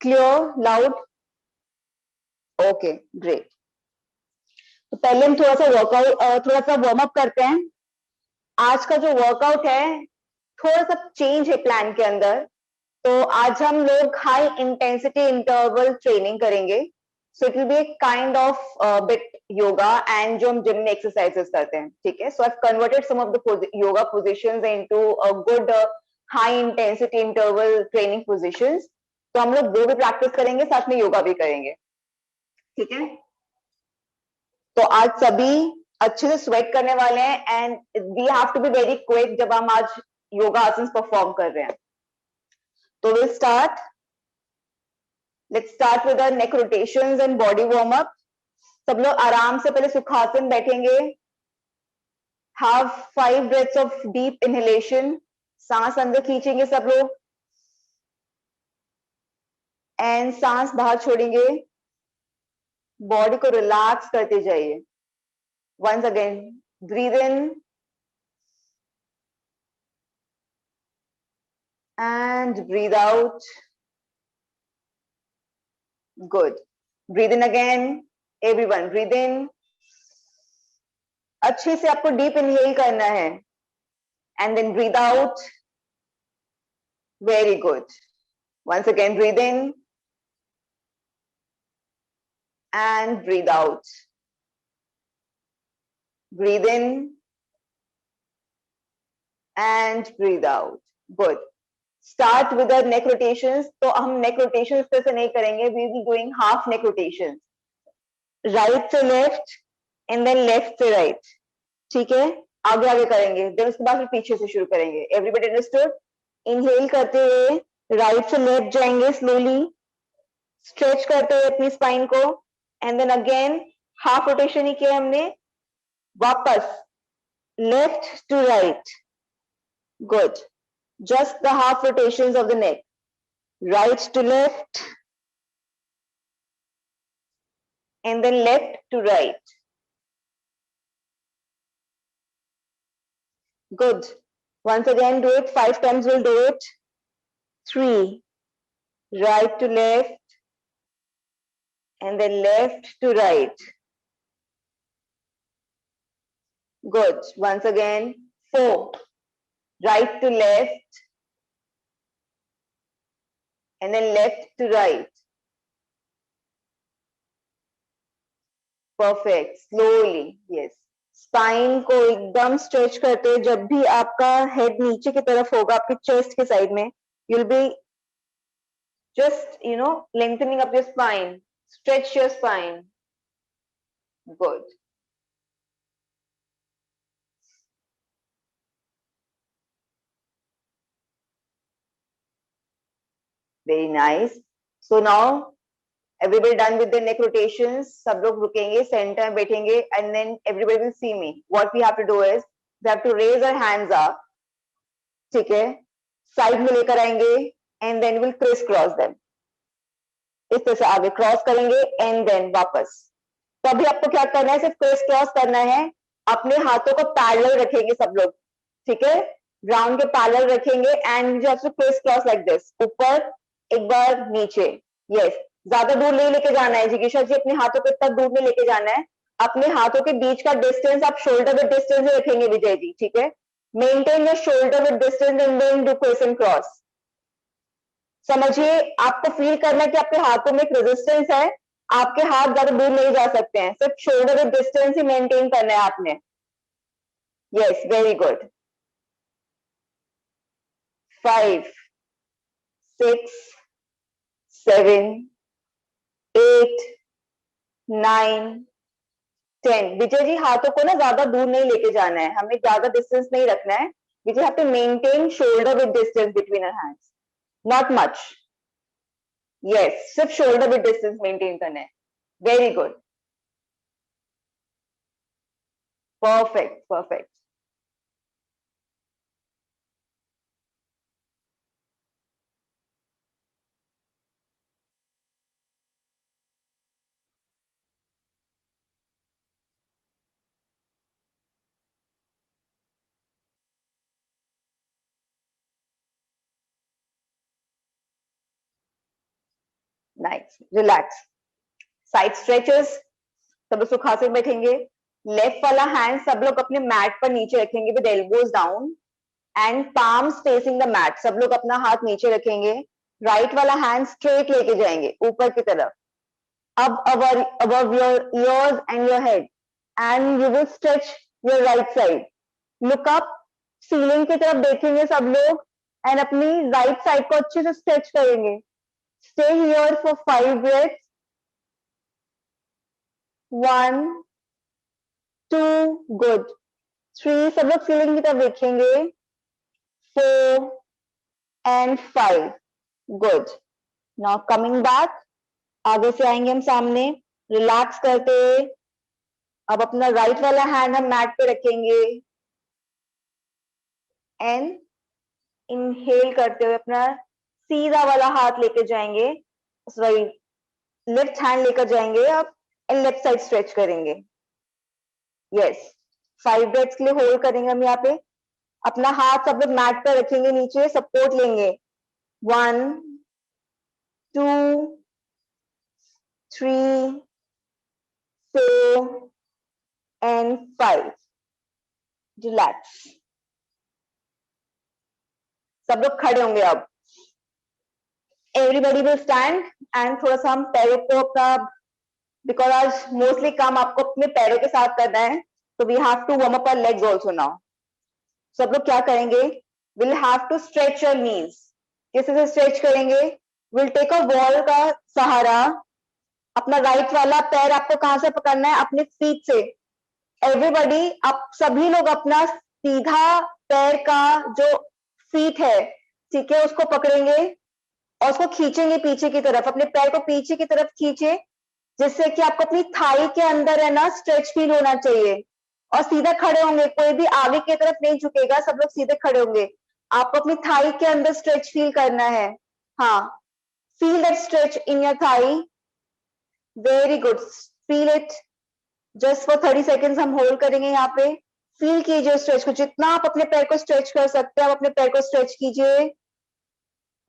Clear, loud? Okay, great. तो पहले हम थोड़ा सा वर्कआउट, थोड़ा सा वार्म अप करते हैं। आज का जो वर्कआउट है थोड़ा सा चेंज है प्लान के अंदर। तो आज हम लोग हाई इंटेंसिटी इंटरवल ट्रेनिंग करेंगे। So it will be kind of bit yoga and जो हम जिम में एक्सरसाइजेस करते हैं, ठीक है। So I converted some of the yoga positions into a good high intensity interval training positions. तो हम लोग वो भी प्रैक्टिस करेंगे, साथ में योगा भी करेंगे, ठीक है। तो आज सभी अच्छे से स्वेट करने वाले हैं and we have to be very quick जब हम आज योगा आसन परफॉर्म कर रहे हैं। तो will start. Let's start with the neck rotations and body warm up. सब लोग आराम से पहले सुखासन बैठेंगे। Have 5 breaths of deep inhalation. सांस अंदर खींचेंगे सब लोग एंड सांस बाहर छोड़ेंगे। बॉडी को रिलैक्स करते जाइए। Once again, breathe in and breathe out. Good. Breathe in again. Everyone, breathe in. अच्छे से आपको डीप इनहेल करना है and then breathe out. Very good. Once again, breathe in and breathe out. Breathe in and breathe out. Good. Start with the neck rotations. तो हम neck rotations पे से नहीं करेंगे. We will be doing half neck rotations. Right to left and then left to right. ठीक है, आगे आगे करेंगे, देन उसके बाद फिर पीछे से शुरू करेंगे। Everybody understood? इनहेल करते हुए राइट से लेफ्ट जाएंगे स्लोली, स्ट्रेच करते हुए अपनी स्पाइन को and then again half rotation ही किया हमने, वापस left to right. Good, just the half rotations of the neck, right to left and then left to right. Good. Once again, do it 5 times. We'll do it. 3. Right to left and then left to right. Good. Once again, 4. Right to left and then left to right. Perfect. Slowly. Yes. Spine को एकदम stretch करते हैं। जब भी आपका head नीचे की तरफ होगा, आपके चेस्ट के साइड में, you'll be just, lengthening up your spine. Stretch your spine. Good. Very nice. So now everybody done with the neck rotations. सब लोग रुकेंगे, सेंटर में बैठेंगे and then everybody will see me. What we have to do is we have to raise our hands up. ठीक है, side में लेकर आएंगे and then we'll criss cross them. इस तरह से आगे क्रॉस करेंगे and then वापस। तो अभी आपको क्या करना है, सिर्फ क्रिस क्रॉस करना है। अपने हाथों को पैरेलल रखेंगे सब लोग, ठीक है, ग्राउंड के पैरेलल रखेंगे and just criss cross like this, ऊपर एक बार नीचे। यस, ज्यादा दूर नहीं लेके जाना है जिगीशा जी, अपने हाथों को इतना दूर नहीं लेके जाना है। अपने हाथों के बीच का डिस्टेंस आप शोल्डर विद डिस्टेंस रखेंगे विजय जी, ठीक है। Maintain your shoulder with distance and then do criss and cross. समझिए, आपको फील करना है कि आपके हाथों में एक रेजिस्टेंस है, आपके हाथ ज्यादा दूर नहीं जा सकते हैं, सिर्फ shoulder with distance he maintain करना है आपने। Yes, very good. 5 6 7 8 9 10। Vijay ji, हाथों को ना ज्यादा दूर नहीं लेके जाना है, हमें ज्यादा डिस्टेंस नहीं रखना है। Vijay, have to maintain shoulder with distance between our hands, not much. Yes, सिर्फ शोल्डर विद डिस्टेंस मेंटेन करना है। Very good, perfect perfect. Nice, relax, side stretches, सब लोग सुखासन बैठेंगे। लेफ्ट वाला हैंड सब लोग अपने मैट पर नीचे रखेंगे with elbows down and palms facing the mat, सब लोग अपना हाथ नीचे रखेंगे। राइट वाला हैंड स्ट्रेट लेके जाएंगे ऊपर की तरफ, अब above your ears and your head, and you will stretch your right side. Look up, ceiling की तरफ देखेंगे सब लोग एंड अपनी राइट साइड को अच्छे से स्ट्रेच करेंगे। Stay here for 5 breaths. 1, 2, good. 3, सब लोग सीलिंग की तरफ देखेंगे। 4 and 5, good. Now coming back, आगे से आएंगे हम सामने, रिलैक्स करते। अब अपना राइट वाला हैंड हम मैट पे रखेंगे एंड इनहेल करते हुए अपना सीधा वाला हाथ लेके जाएंगे, सॉरी लेफ्ट हैंड लेकर जाएंगे आप एंड लेफ्ट साइड स्ट्रेच करेंगे। यस, 5 ब्रेथ्स के लिए होल्ड करेंगे हम यहाँ पे। अपना हाथ सब लोग मैट पर रखेंगे, नीचे सपोर्ट लेंगे। 1, 2, 3, 4 and 5. रिलैक्स, सब लोग खड़े होंगे अब। एवरीबॉडी विल स्टैंड एंड थोड़ा सा हम पैरों को अपना, बिकॉज आज मोस्टली काम आपको अपने पैरों के साथ करना है, तो we have to warm up our legs also now. सब लोग क्या करेंगे, will have to stretch your knees. कैसे से स्ट्रेच करेंगे, विल टेक अ वॉल का सहारा। अपना राइट वाला पैर आपको कहां से पकड़ना है, अपने फीट से। एवरीबॉडी, आप सभी लोग अपना सीधा पैर का जो फीट है, ठीक है, उसको पकड़ेंगे और उसको खींचेंगे पीछे की तरफ। अपने पैर को पीछे की तरफ खींचे, जिससे कि आपको अपनी थाई के अंदर है ना स्ट्रेच फील होना चाहिए। और सीधा खड़े होंगे, कोई भी आगे की तरफ नहीं झुकेगा, सब लोग सीधे खड़े होंगे। आपको अपनी थाई के अंदर स्ट्रेच फील करना है। हाँ, feel that stretch in your thigh. Very good, feel it. Just for 30 seconds हम होल्ड करेंगे यहाँ पे। फील कीजिए स्ट्रेच को, जितना आप अपने पैर को स्ट्रेच कर सकते हैं आप अपने पैर को स्ट्रेच कीजिए।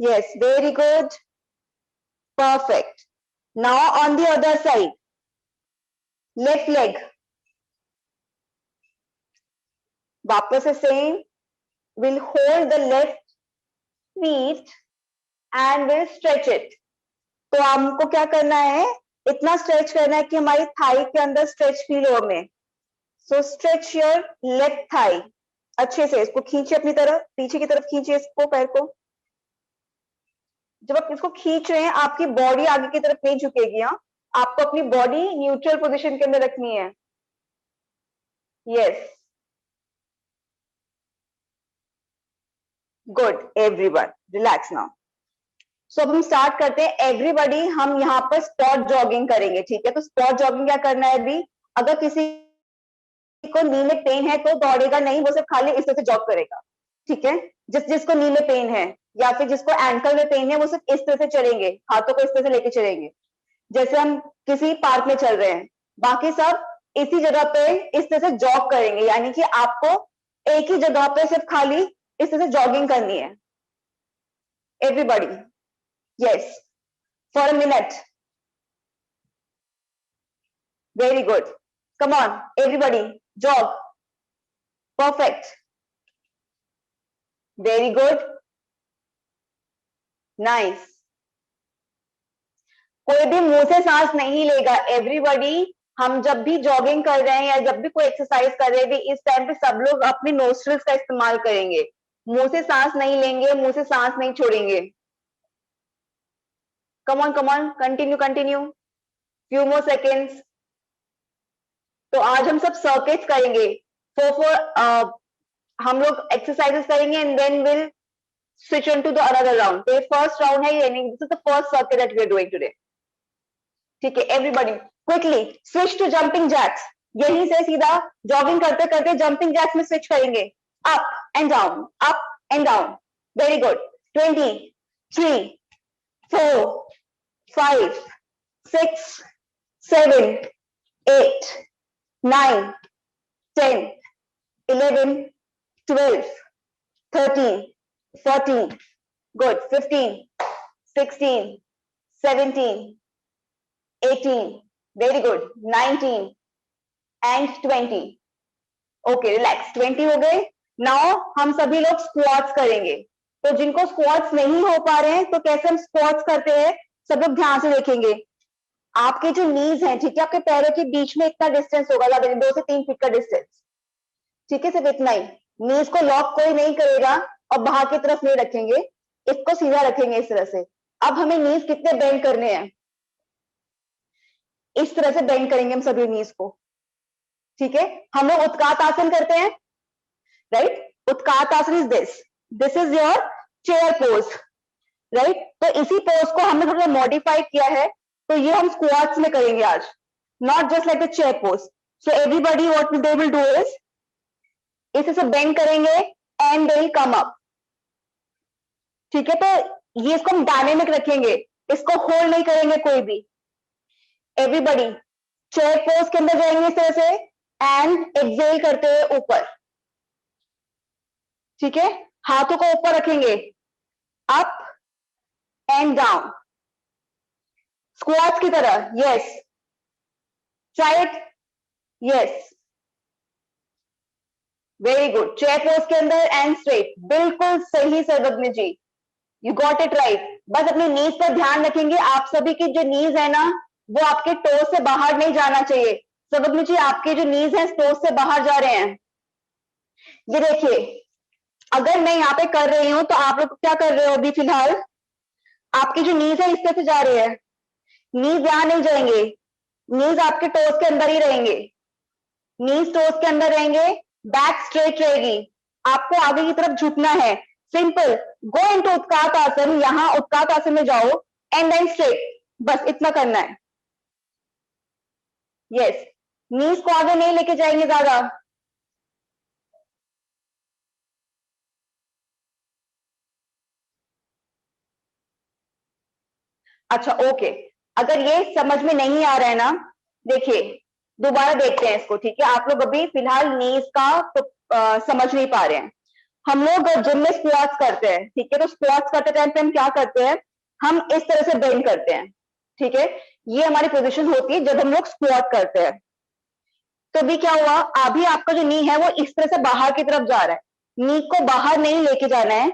Yes, very good, perfect. Now on the other side, left leg, वापस से same, will hold the left feet and will stretch it. तो हमको क्या करना है, इतना स्ट्रेच करना है कि हमारी थाई के अंदर स्ट्रेच फील हो हमें। सो स्ट्रेच योर लेफ्ट थाई, अच्छे से इसको खींचे अपनी तरफ, पीछे की तरफ खींचे इसको, पैर को। जब आप इसको खींच रहे हैं, आपकी बॉडी आगे की तरफ नहीं झुकेगी। हाँ, आपको अपनी बॉडी न्यूट्रल पोजीशन के अंदर रखनी है। Yes, good, everyone relax now. So अब हम स्टार्ट करते हैं। एवरीबॉडी, हम यहाँ पर स्पॉट जॉगिंग करेंगे, ठीक है। तो स्पॉट जॉगिंग क्या करना है अभी, अगर किसी को नी में पेन है तो दौड़ेगा नहीं, वो सिर्फ खाली इस तरह से जॉग करेगा, ठीक है। जिसको नी में पेन है या फिर जिसको एंकल में पेन है, वो सिर्फ इस तरह से चलेंगे, हाथों को इस तरह से लेके चलेंगे, जैसे हम किसी पार्क में चल रहे हैं। बाकी सब इसी जगह पे इस तरह से जॉग करेंगे, यानी कि आपको एक ही जगह पे सिर्फ खाली इस तरह से जॉगिंग करनी है। Everybody, yes, for a minute. Very good, come on everybody, jog, perfect, very good, nice. कोई भी मुंह से सांस नहीं लेगा। एवरीबॉडी, हम जब भी जॉगिंग कर रहे हैं या जब भी कोई एक्सरसाइज कर रहे हैं, इस टाइम पे सब लोग अपनी नोस्ट्रिल्स का इस्तेमाल करेंगे। मुंह से सांस नहीं लेंगे, मुंह से सांस नहीं छोड़ेंगे। Come on, continue continue, few more seconds. तो आज हम सब सर्किट्स करेंगे। फोर हम लोग एक्सरसाइजेस करेंगे and then will switch on to the another round. तो ये फर्स्ट राउंड है, यानी this is the first circuit that we are doing today, ठीक है। Everybody quickly switch to jumping jacks. यहीं से सीधा जॉगिंग करते करते जंपिंग जैक्स में स्विच करेंगे, up and down, up and down. Very good. 20, 3, 4, 5, 6, 7, 8, 9, 10, 11, 12, 13, 14, good, 15, 16, 17, 18, very good, 19 and 20. Okay relax, 20 हो गए। नाउ हम सभी लोग स्क्वाट्स करेंगे। तो जिनको स्क्वाट्स नहीं हो पा रहे हैं तो कैसे हम स्क्वाट्स करते हैं सब लोग ध्यान से देखेंगे। आपके जो नीज हैं, ठीक है, आपके पैरों के बीच में इतना डिस्टेंस होगा, 2 से 3 फीट का डिस्टेंस, ठीक है, सिर्फ इतना ही। नीज को लॉक कोई नहीं करेगा और बाहर की तरफ नहीं रखेंगे, इसको सीधा रखेंगे इस तरह से। अब हमें नीज कितने बेंड करने हैं, इस तरह से बेंड करेंगे हम सभी नीज को, ठीक है। हम लोग उत्कात आसन करते हैं, राइट। उत्कात आसन is this is your chair pose, right. तो इसी पोज को हमने थोड़ा मॉडिफाई किया है, तो ये हम स्क्वाट्स में करेंगे आज, not just like the chair pose. So everybody what they will do is इसे बेंड करेंगे and they will come up, ठीक है। तो ये इसको हम डायनेमिक रखेंगे, इसको होल्ड नहीं करेंगे कोई भी। एवरीबॉडी चेयर पोज के अंदर जाएंगे इस तरह से एंड एक्सेल करते हुए ऊपर, ठीक है। हाथों को ऊपर रखेंगे, अप एंड डाउन, स्क्वाट्स की तरह। Yes, try it, yes, very good. Chair pose के अंदर एंड स्ट्रेट, बिल्कुल सही सर्वज्ञ जी, यू गॉट इट राइट। बस अपनी नीज पर ध्यान रखेंगे, आप सभी की जो नीज है ना वो आपके टोज से बाहर नहीं जाना चाहिए। सर्वज्ञ जी आपके जो नीज है टोज से बाहर जा रहे हैं। ये देखिए, अगर मैं यहाँ पे कर रही हूं तो आप लोग क्या कर रहे हो अभी फिलहाल, आपकी जो नीज है इस तरह से जा रही है, नीज यहां नहीं जाएंगे, नीज आपके टोज के अंदर ही रहेंगे, नीज टोज के अंदर रहेंगे, बैक स्ट्रेट रहेगी, आपको आगे की तरफ झुकना है। सिंपल, गो इनटू उत्कात आसन, यहां उत्कात आसन में जाओ एंड देन स्ट्रेट, बस इतना करना है। यस, नीज को आगे नहीं लेके जाएंगे ज्यादा। अच्छा ओके, अगर ये समझ में नहीं आ रहा है ना, देखिए दोबारा देखते हैं इसको, ठीक है। आप लोग अभी फिलहाल नीज का तो समझ नहीं पा रहे हैं। हम लोग जिम में स्क्वाट्स करते हैं, ठीक है, तो स्क्वाट्स करते टाइम पे हम क्या करते हैं, हम इस तरह से बेंड करते हैं, ठीक है। ये हमारी पोजीशन होती है जब हम लोग स्क्वाट करते हैं। तो अभी क्या हुआ, अभी आपका जो नी है वो इस तरह से बाहर की तरफ जा रहा है, नी को बाहर नहीं लेके जाना है,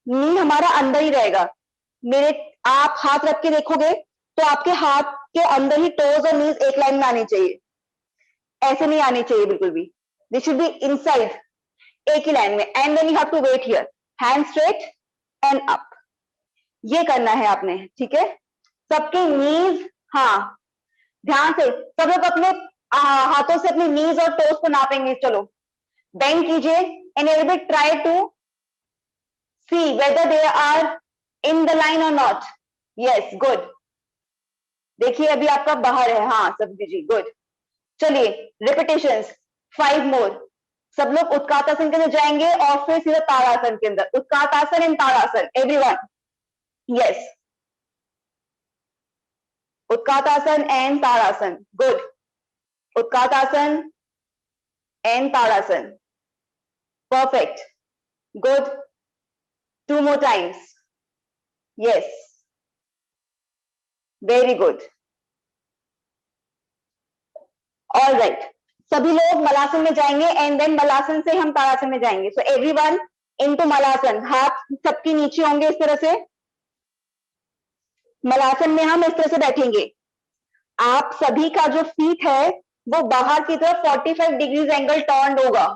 नी हमारा अंदर ही रहेगा। मेरे आप हाथ रख के देखोगे तो आपके हाथ के अंदर ही टोज और नीज एक लाइन में आनी चाहिए, ऐसे नहीं आनी चाहिए बिल्कुल भी, दिस शुड बी इनसाइड, एक ही लाइन में। And then you have to wait here, hand straight and up, ये करना है आपने, ठीक है। सबके नीज, हाँ ध्यान से सब लोग अपने हाथों से अपनी नीज और टोज को नापेंगे। चलो बेंड कीजिए and everybody try to see whether they are in the line और नॉट। यस गुड, देखिए अभी आपका बाहर है, हाँ सब जी गुड। चलिए रिपीटेशंस 5 मोर, सब लोग उत्कात आसन के अंदर जाएंगे और फिर सीधा ताड़ासन के अंदर, उत्कात आसन एंड ताड़ासन एवरीवन। यस, उत्कात आसन एंड ताड़ासन, गुड, उत्कात आसन and tadasana, perfect, good, 2 more times, yes, very good, all right। सभी लोग मलासन में जाएंगे एंड देन मलासन से हम ताड़ासन में जाएंगे। सो एवरीवन इनटू मलासन, हाथ सबके नीचे होंगे इस तरह से, मलासन में हम इस तरह से बैठेंगे। आप सभी का जो फीट है वो बाहर की तरफ 45 डिग्रीज एंगल टर्न होगा,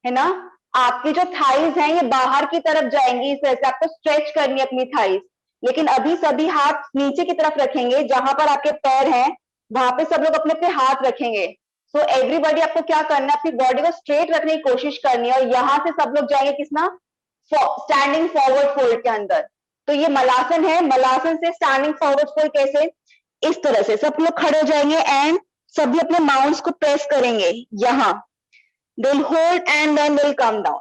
है ना। आपकी जो थाइज हैं ये बाहर की तरफ जाएंगी, इस तरह से आपको स्ट्रेच करनी है अपनी थाइज। लेकिन अभी सभी हाथ नीचे की तरफ रखेंगे, जहां पर आपके पैर हैं वहां पे सब लोग अपने अपने हाथ रखेंगे। सो एवरीबॉडी आपको क्या करना है, अपनी बॉडी को स्ट्रेट रखने की कोशिश करनी है और यहां से सब लोग जाएंगे किसना, स्टैंडिंग फॉरवर्ड फोल्ड के अंदर। तो ये मलासन है, मलासन से स्टैंडिंग फॉरवर्ड फोल्ड कैसे, इस तरह से सब लोग खड़े हो जाएंगे एंड सभी अपने माउंट्स को प्रेस करेंगे यहां, they'll hold and then they'll come down,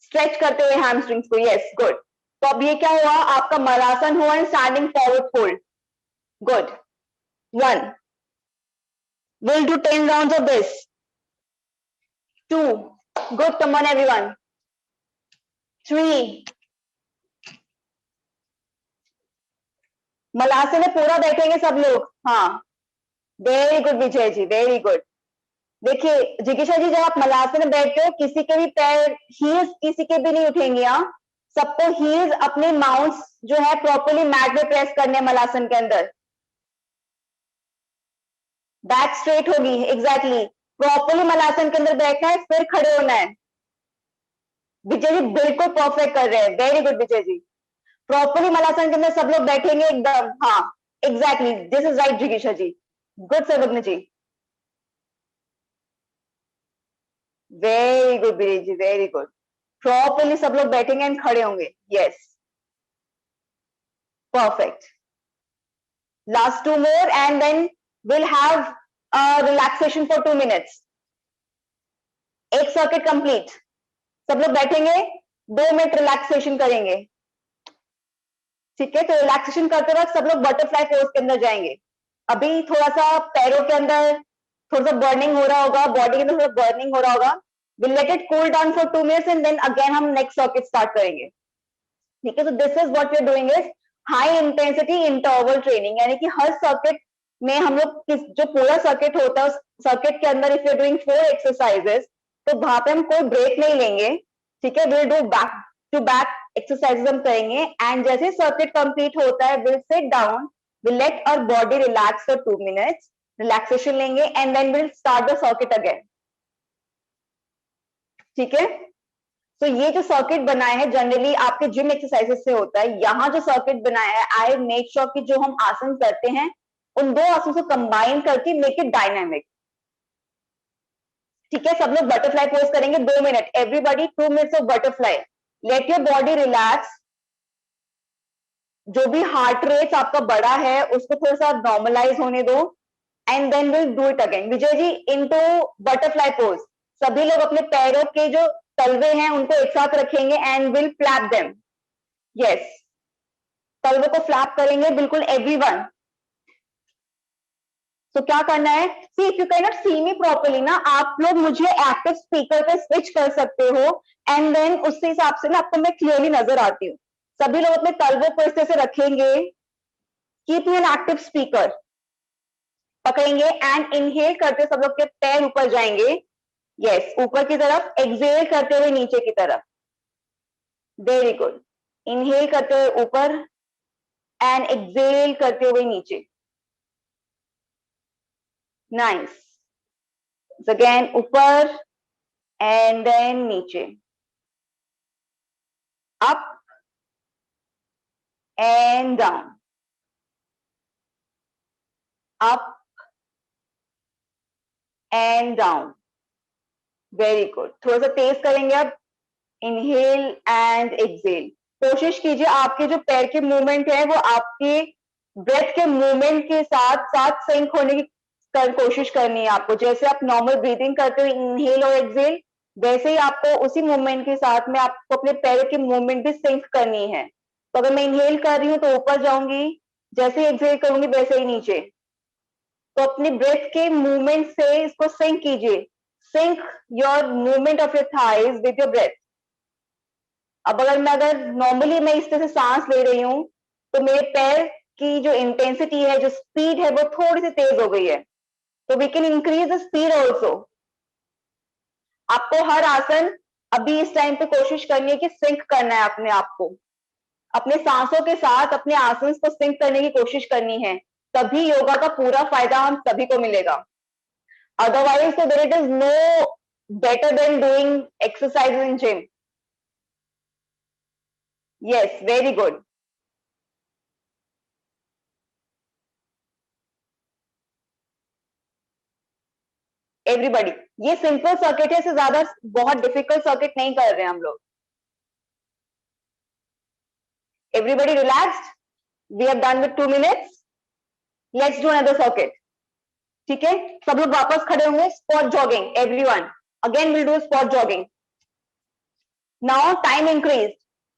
stretch करते हुए हैमस्ट्रिंग्स को। Yes good. तो अब ये क्या हुआ, आपका मलासन हुआ and standing forward fold, good. 1, we'll do 10 rounds of this, 2, good, come on everyone, 3, malasana में पूरा बैठेंगे सब लोग, हाँ very good Vijay ji, very good. देखिए जिज्ञासा जी, जब आप मलासन में बैठते हो किसी के भी पैर, हील्स किसी के भी नहीं उठेंगे, हाँ सबको हील्स अपने माउंट्स जो है प्रॉपर्ली मैट में प्रेस करने हैं मलासन के अंदर, बैक स्ट्रेट होगी, एग्जैक्टली प्रॉपर्ली मलासन के अंदर बैठना है, फिर खड़े होना है। विजय जी बिल्कुल परफेक्ट कर रहे हैं, वेरी गुड विजय जी। प्रॉपर्ली मलासन के अंदर सब लोग बैठेंगे एकदम, हाँ एग्जैक्टली, दिस इज राइट जिज्ञासा ji, good Sarvagya ji, very good Vijay ji, very good. Properly सब लोग बैठेंगे एंड खड़े होंगे, yes perfect. Last two more and then will have relaxation for 2 minutes। एक सर्किट कंप्लीट, सब लोग बैठेंगे, 2 मिनट रिलैक्सेशन करेंगे, ठीक है। तो रिलैक्सेशन करते वक्त सब लोग बटरफ्लाई पोज के अंदर जाएंगे। अभी थोड़ा सा पैरों के अंदर थोड़ा सा बर्निंग हो रहा होगा, बॉडी के अंदर थोड़ा बर्निंग हो रहा होगा, will let it cool down for 2 minutes and then again हम नेक्स्ट सर्किट स्टार्ट करेंगे, ठीक है। तो this is what we are doing is high intensity interval training, यानी कि हर सर्किट में हम लोग जो पूरा सर्किट होता है उस सर्किट के अंदर if you are doing 4 exercises, तो वहां पे हम कोई ब्रेक नहीं लेंगे, ठीक है। Will do back to back exercises हम करेंगे एंड जैसे सर्किट कंप्लीट होता है will sit down, will let our body relax for 2 minutes, relaxation लेंगे and then will start the circuit again, ठीक है। तो ये जो सर्किट बनाए हैं जनरली आपके जिम एक्सरसाइजेस से होता है, यहाँ जो सर्किट बनाया है आई मेक श्योर कि जो हम आसन करते हैं उन दो आसनों को कंबाइन करके मेक इट डायनामिक, ठीक है। सब लोग बटरफ्लाई पोज करेंगे 2 minute, everybody 2 minutes of butterfly, let your body relax, जो भी हार्ट रेट आपका बड़ा है उसको थोड़ा सा नॉर्मलाइज होने दो and then will do it again. Vijay ji into butterfly pose, सभी लोग अपने पैरों के जो तलवे हैं उनको एक साथ रखेंगे and will flap them, yes तलवे को फ्लैप करेंगे बिल्कुल एवरीवन। तो क्या करना है, see if you can not see me properly ना, आप लोग मुझे एक्टिव स्पीकर पे स्विच कर सकते हो एंड देन उसके हिसाब से ना आपको मैं क्लियरली नजर आती हूँ। सभी लोग अपने तलवों को इस तरह से रखेंगे, keep you an active speaker, पकड़ेंगे एंड इनहेल करते सब लोग के पैर ऊपर जाएंगे, यस ऊपर की तरफ, एक्सहेल करते हुए नीचे की तरफ, वेरी गुड। इनहेल करते हुए ऊपर एंड एक्सहेल करते हुए नीचे, नाइस। अगेन ऊपर एंड देन नीचे, up and down, up and down, very good. थोड़ा सा तेज करेंगे अब, इनहेल एंड एक्सहेल। कोशिश कीजिए आपके जो पैर के मूवमेंट है वो आपके ब्रेथ के मूवमेंट के साथ साथ सिंक होने की कोशिश करनी है आपको। जैसे आप नॉर्मल ब्रीदिंग करते हो इनहेल और एक्सहेल, वैसे ही आपको उसी मूवमेंट के साथ में आपको अपने पैर की मूवमेंट भी सिंक करनी है। तो अगर मैं इनहेल कर रही हूँ तो ऊपर जाऊंगी, जैसे ही एक्सहेल करूंगी वैसे ही नीचे। तो अपने ब्रेथ के मूवमेंट से इसको सिंक कीजिए, sync your movement of your thighs with your breath. अब अगर नॉर्मली मैं इस तरह से सांस ले रही हूं तो मेरे पैर की जो इंटेंसिटी है, जो स्पीड है वो थोड़ी सी तेज हो गई है, तो we can increase the speed also. आपको हर आसन अभी इस टाइम पे कोशिश करनी है कि सिंक करना है अपने आप को, अपने सांसों के साथ अपने आसन को सिंक करने की कोशिश करनी है, तभी योगा का पूरा फायदा हम सभी को मिलेगा। अदरवाइज तो there is no better than doing exercise in gym. Yes very good. Everybody, ये सिंपल सर्किट है, इससे ज्यादा बहुत डिफिकल्ट सर्किट नहीं कर रहे हैं हम लोग। Everybody relaxed, we have done with 2 minutes, let's do another circuit, ठीक है। सब लोग वापस खड़े होंगे, spot jogging everyone, again will do spot jogging. Now time increase,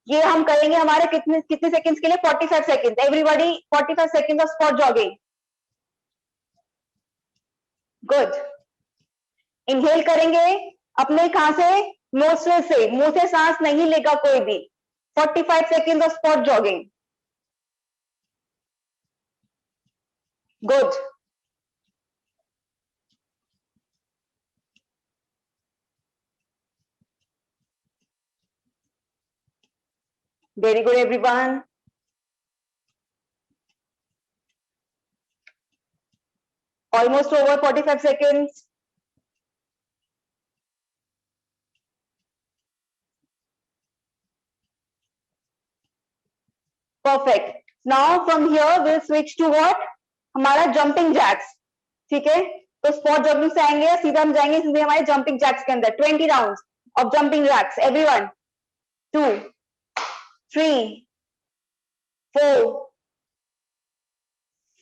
ये हम करेंगे हमारे कितने कितने सेकंड्स के लिए, 45 seconds, everybody 45 seconds of spot jogging, good. Inhale करेंगे अपने कहां से, नोस्ट्रल से, मुंह से सांस नहीं लेगा कोई भी, 45 seconds of spot jogging, good, very good everyone. Almost over 45 seconds. Perfect. Now from here we'll switch to what? हमारा jumping jacks. ठीक है, तो spot jumping से आएंगे या सीधा हम जाएंगे सीधे हमारे jumping jacks के अंदर. 20 rounds of jumping jacks. Everyone. 2, 3, 4,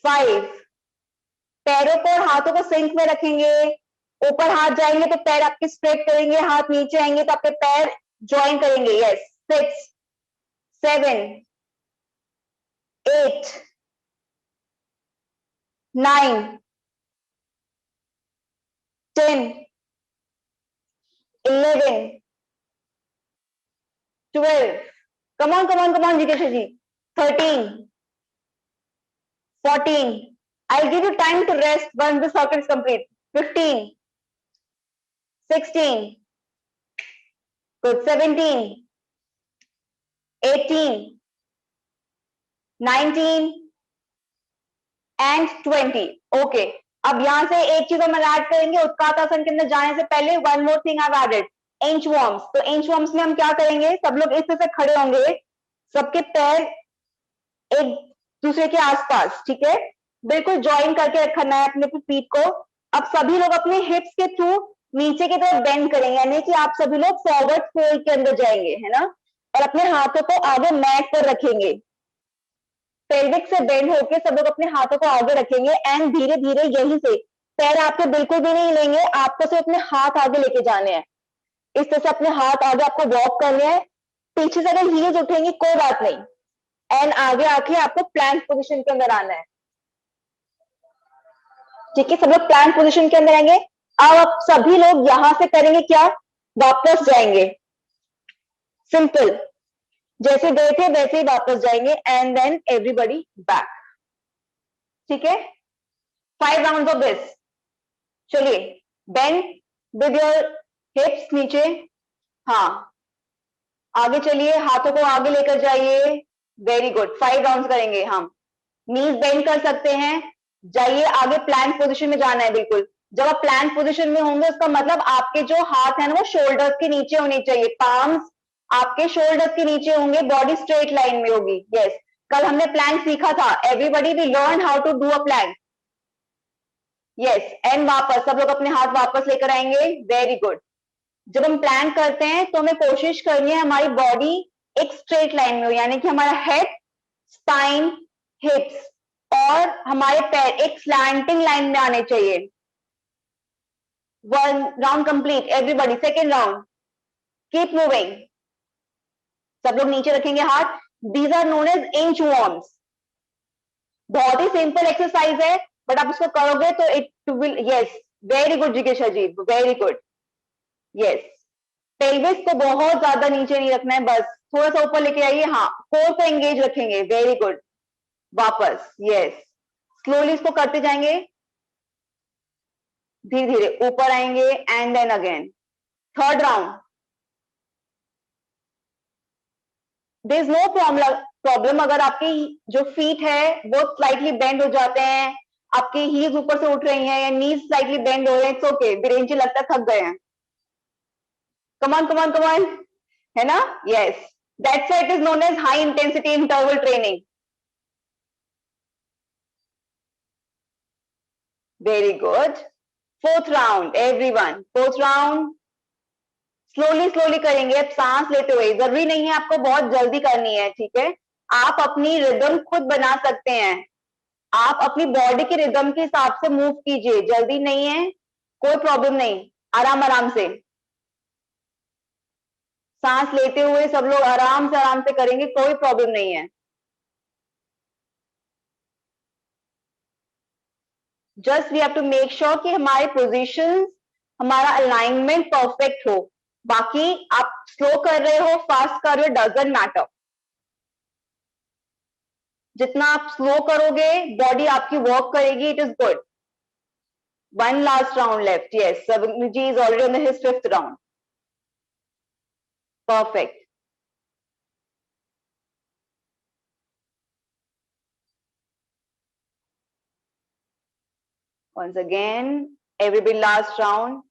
5. पैरों को और हाथों को सिंक में रखेंगे. ऊपर हाथ जाएंगे तो पैर आपके स्ट्रेट करेंगे, हाथ नीचे आएंगे तो आपके पैर ज्वाइन करेंगे. Yes. 6, 7, 8, 9, 10, 11, 12. Come on, come on, come on, Jitesh ji. 13, 14. I'll give you time to rest once the circuit is complete. 15, 16. Good. 17, 18, 19 and 20. Okay. अब यहां से एक चीज हम ऐड करेंगे उत्कात आसन के अंदर जाने से पहले. One more thing I added, inch worms. तो इंच वॉर्म्स में हम क्या करेंगे, सब लोग इस तरह से खड़े होंगे, सबके पैर एक दूसरे के आसपास. ठीक है, बिल्कुल ज्वाइन करके रखना है अपने पीठ को. अब सभी लोग अपने हिप्स के थ्रू नीचे की तरफ बेंड करेंगे, यानी कि आप सभी लोग फॉरवर्ड फोल्ड के अंदर जाएंगे, है ना, और अपने हाथों को आगे मैट पर रखेंगे. पेल्विक से बेंड होके सब लोग अपने हाथों को आगे रखेंगे एंड धीरे धीरे यहीं से पैर आपके बिल्कुल भी नहीं लेंगे, आपको सिर्फ अपने हाथ आगे लेके जाने हैं. इस तरह से अपने हाथ आगे आपको वॉक करने हैं. पीछे से अगर हील्स उठेंगी कोई बात नहीं, एंड आगे आके आपको प्लैंक पोजीशन के अंदर आना है. ठीक है, सब लोग प्लैंक पोजीशन के अंदर आएंगे. अब आप सभी लोग यहां से करेंगे क्या, वापस जाएंगे. सिंपल, जैसे गए थे वैसे ही वापस जाएंगे एंड देन एवरीबॉडी बैक. ठीक है, 5 राउंड्स ऑफ दिस. चलिए, बेंड विद योर हिप्स नीचे. हाँ, आगे चलिए, हाथों को आगे लेकर जाइए. Very good. 5 राउंड्स करेंगे हम. नीज बेंड कर सकते हैं. जाइए आगे, प्लैंक पोजीशन में जाना है. बिल्कुल, जब आप प्लैंक पोजीशन में होंगे उसका मतलब आपके जो हाथ है ना वो शोल्डर्स के नीचे होने चाहिए. पाम्स आपके शोल्डर्स के नीचे होंगे, बॉडी स्ट्रेट लाइन में होगी. यस, कल हमने प्लैंक सीखा था. Everybody we learn how to do a plank. Yes, and वापस सब लोग अपने हाथ वापस लेकर आएंगे. Very good. जब हम प्लैंक करते हैं तो हमें कोशिश करनी है हमारी बॉडी एक स्ट्रेट लाइन में हो, यानी कि हमारा हेड, स्पाइन, हिप्स और हमारे पैर एक स्लैंटिंग लाइन में आने चाहिए. 1 round complete everybody. Second round, keep moving. सब लोग नीचे रखेंगे हाथ. These are known as inch worms. बहुत ही सिंपल एक्सरसाइज है, बट आप उसको करोगे तो it will. Yes, very good Jikesh ji, very good. Yes, pelvis को बहुत ज्यादा नीचे नहीं रखना है, बस थोड़ा सा ऊपर लेके आइए. हाँ, कोर को एंगेज रखेंगे. Very good. वापस. यस, स्लोली इसको करते जाएंगे, धीरे धीरे ऊपर आएंगे and then again. Third round. There is no problem अगर आपकी जो फीट है वो स्लाइटली बेंड हो जाते हैं, आपकी हील्स ऊपर से उठ रही हैं या नीज स्लाइटली बेंड हो रहे हैं. It's okay. बिरेंजी लगता है थक गए हैं. कमान कमान कमान, है ना. Yes, that's why it is known as high intensity interval training. Very good. Fourth round everyone. Fourth round slowly slowly करेंगे. अब सांस लेते हुए, जरूरी नहीं है आपको बहुत जल्दी करनी है. ठीक है, आप अपनी रिदम खुद बना सकते हैं. आप अपनी बॉडी के रिदम के हिसाब से मूव कीजिए. जल्दी नहीं है, कोई प्रॉब्लम नहीं, आराम आराम से सांस लेते हुए सब लोग आराम से करेंगे, कोई प्रॉब्लम नहीं है. Just we have to make sure कि हमारे पोजीशंस, हमारा अलाइनमेंट परफेक्ट हो. बाकी आप स्लो कर रहे हो, फास्ट कर रहे हो, डजंट मैटर. जितना आप स्लो करोगे बॉडी आपकी वर्क करेगी. It is good. One last round left. Yes, Savagni is already on his fifth round. Perfect. Once again, everybody last round.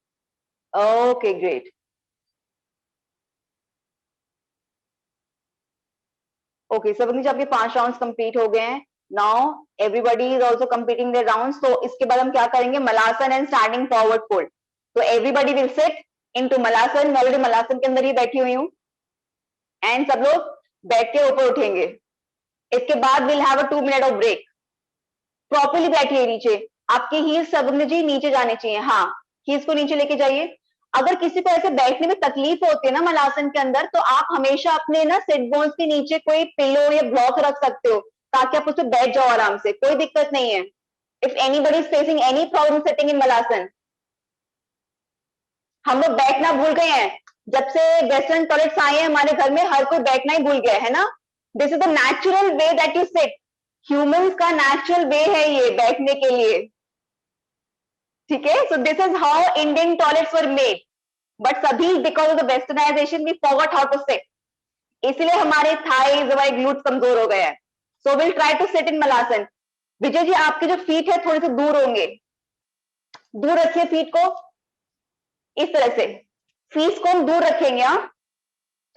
Okay, great. Okay, Savagni जी आपके 5 rounds complete हो गए हैं. Now everybody is also completing their rounds. So इसके बाद हम क्या करेंगे? Malasan and standing forward fold. So everybody will sit into Malasan. मैं already Malasan के अंदर ही बैठी हुई हूँ. And सब लोग बैठ के ऊपर उठेंगे. इसके बाद we'll have a 2 minute of break. Properly बैठिए नीचे. आपके हील्स सबने जी नीचे जाने चाहिए. हाँ, हील्स को नीचे लेके जाइए. अगर किसी को ऐसे बैठने में तकलीफ होती है ना मलासन के अंदर, तो आप हमेशा अपने ना सिट बोन्स के नीचे कोई पिलो या ब्लॉक रख सकते हो ताकि आप उस पर बैठ जाओ आराम से. कोई दिक्कत नहीं है. If anybody is facing any problem sitting in malasana. हम लोग बैठना भूल गए हैं. जब से वेस्टर्न टॉयलेट्स आए हैं हमारे घर में, हर कोई बैठना ही भूल गया है ना. This is the natural way that you sit. Humans का नेचुरल वे है ये बैठने के लिए. ठीक है. So this is how Indian toilets were made. But सभी because of the westernisation we forgot how to sit. इसलिए हमारे थाइज, हमारे ग्लूट्स कमजोर हो गए हैं. So will try to sit in Malasana. Vijay ji आपके जो फीट है थोड़े से दूर होंगे. दूर रखिए फीट को. इस तरह से फीट को हम दूर रखेंगे. हाँ,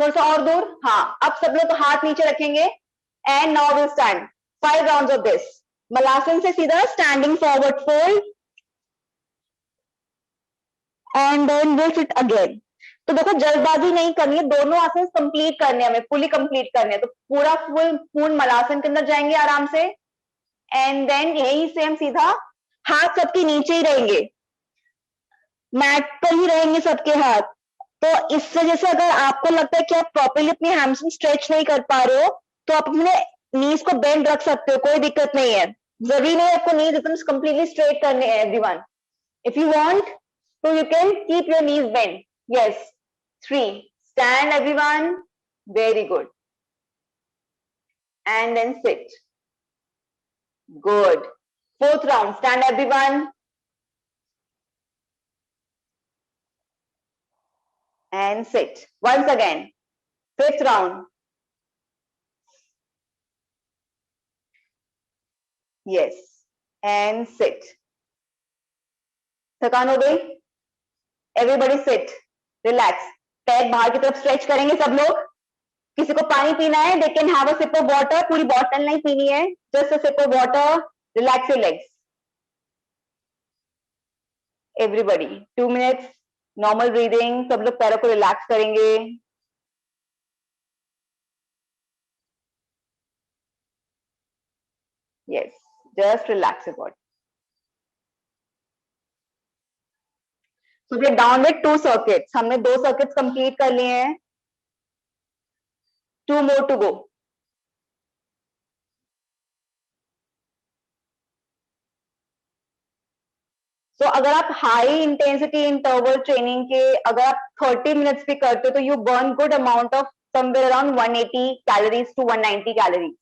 थोड़ा सा और दूर. हाँ, अब सब लोग हाथ नीचे रखेंगे. And now will stand 5 rounds of this. Malasana से सीधा standing forward fold and then will sit again. तो देखो जल्दबाजी नहीं करनी है. दोनों आसन कंप्लीट करने हैं हमें, फुली कंप्लीट करने हैं. तो पूरा पूर्ण मलासन के अंदर जाएंगे आराम से. एंड देन यहीं से हम सीधा हाथ सबके नीचे ही रहेंगे. मैट पर ही रहेंगे सबके हाथ. तो इससे जैसे अगर आपको लगता है कि आप प्रॉपरली अपनी हैमस्ट्रिंग स्ट्रेच नहीं कर पा रहे हो, तो आप अपने नीज को बेंड रख सकते हो. कोई दिक्कत नहीं है. जरूरी नहीं आपको नीज एकदम कंप्लीटली स्ट्रेट करने हैं एवरीवन. इफ यू वांट तो you can keep your knees bend. Yes. 3. Stand everyone. Very good. And then sit. Good. 4th round. Stand everyone. And sit. Once again. 5th round. Yes. And sit. थकान हो गई? Everybody sit. Relax. पैर बाहर की तरफ stretch करेंगे सब लोग. किसी को पानी पीना है, they can have a sip of water. पूरी बॉटल नहीं पीनी है. Just a sip of water. Relax your legs. Everybody. 2 minutes. Normal breathing. सब लोग पैरों को रिलैक्स करेंगे. Yes. Just relax your body. So we are down with 2 circuits. हमने 2 circuits complete कर लिए हैं. 2 more to go. तो अगर आप हाई इंटेंसिटी इंटरवल ट्रेनिंग के अगर आप 30 मिनट्स भी करते हो तो you burn good amount of somewhere around 180 calories to 190 calories.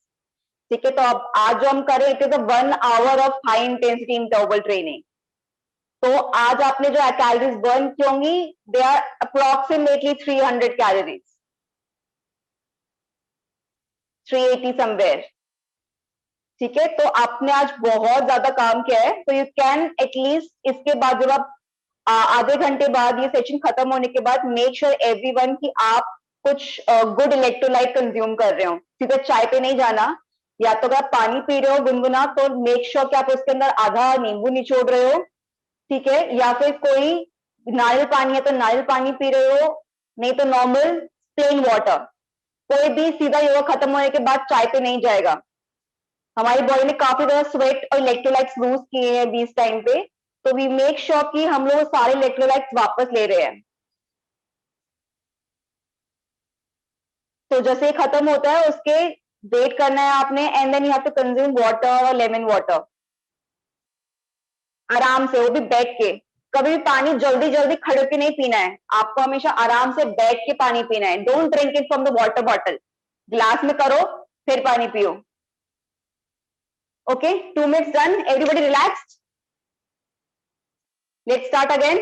ठीक है. तो अब आज जो हम करें it is 1 hour of high intensity interval training. तो आज आपने जो कैलोरीज बर्न की होंगी they are approximately 300 calories. 380 somewhere. ठीक है. तो आपने आज बहुत ज्यादा काम किया है. तो यू कैन एटलीस्ट इसके बाद जब आप आधे घंटे बाद ये सेशन खत्म होने के बाद मेक श्योर एवरीवन कि आप कुछ गुड इलेक्ट्रोलाइट कंज्यूम कर रहे हो. सीधा चाय पे नहीं जाना. या तो अगर आप पानी पी रहे हो गुनगुना तो मेक श्योर कि आप उसके अंदर आधा नींबू निचोड़ रहे हो. ठीक है. या फिर कोई नारियल पानी है तो नारियल पानी पी रहे हो, नहीं तो नॉर्मल प्लेन वाटर. कोई भी सीधा योगा खत्म होने के बाद चाय पे नहीं जाएगा. हमारी बॉडी ने काफी ज्यादा स्वेट और इलेक्ट्रोलाइट्स लूज किए हैं बीस टाइम पे. तो वी मेक श्योर कि हम लोग सारे इलेक्ट्रोलाइट्स वापस ले रहे हैं. तो जैसे खत्म होता है उसके वेट करना है आपने. And then you have to consume water और लेमन वाटर आराम से, वो भी बैठ के. कभी भी पानी जल्दी जल्दी खड़े के नहीं पीना है. आपको हमेशा आराम से बैठ के पानी पीना है. Don't drink it from the water bottle. Glass में करो फिर पानी पियो. Okay, 2 minutes done. Everybody relaxed. Let's start again.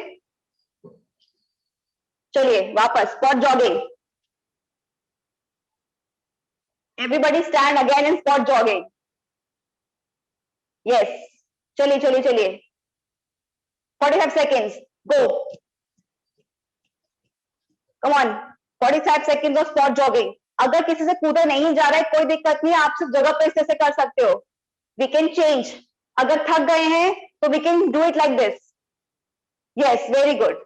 चलिए वापस spot jogging. Everybody stand again and spot jogging. Yes. चलिए चलिए चलिए. 45 seconds. Go. Come on. 45 seconds of spot jogging. अगर किसी से कूदा नहीं जा रहा है कोई दिक्कत नहीं, आप सिर्फ जगह पे इस तरह से कर सकते हो. We can change. अगर थक गए हैं तो we can do it like this. Yes, very good.